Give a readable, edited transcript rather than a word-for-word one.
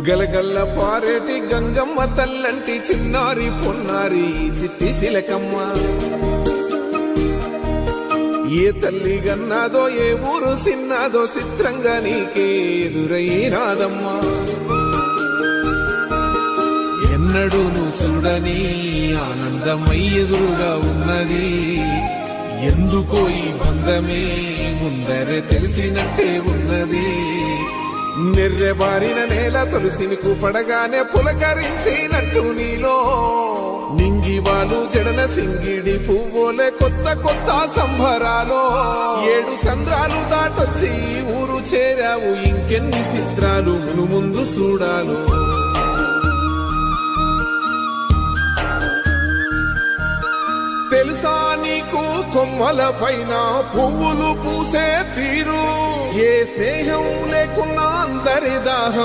గలగల్ల పారేటి గంగమ్మ తల్లంటి చిన్నారి పొన్నారి చిట్టి చిలకమ్మ. ఏ తల్లి గన్నాదో ఏ ఊరు సిన్నాదో చిత్రంగా నీకే ఎదురైనాదమ్మా. ఎన్నడూ నువ్వు చూడని ఆనందమై ఎదురుగా ఉన్నది. ఎందుకో ఈ బంధమే ముందరే తెలిసినట్టే ఉన్నది. నిర్రెబారిన నేల తులసిని కూపడగానే పులకరించినట్టు నీలో నింగివాలు జడన సింగిడి పువ్వులే కొత్త కొత్త సంభరాలో. 7 సంద్రాలు దాటొచ్చి ఊరు చేరావు, ఇంకెన్ని చిత్రాలు మును ముందు చూడాలు. తెలుసా నీకు కొమ్మల పైన పువ్వులు పూసే తీరు, ఏ స్నేహం లేకున్నా అందరి దాహం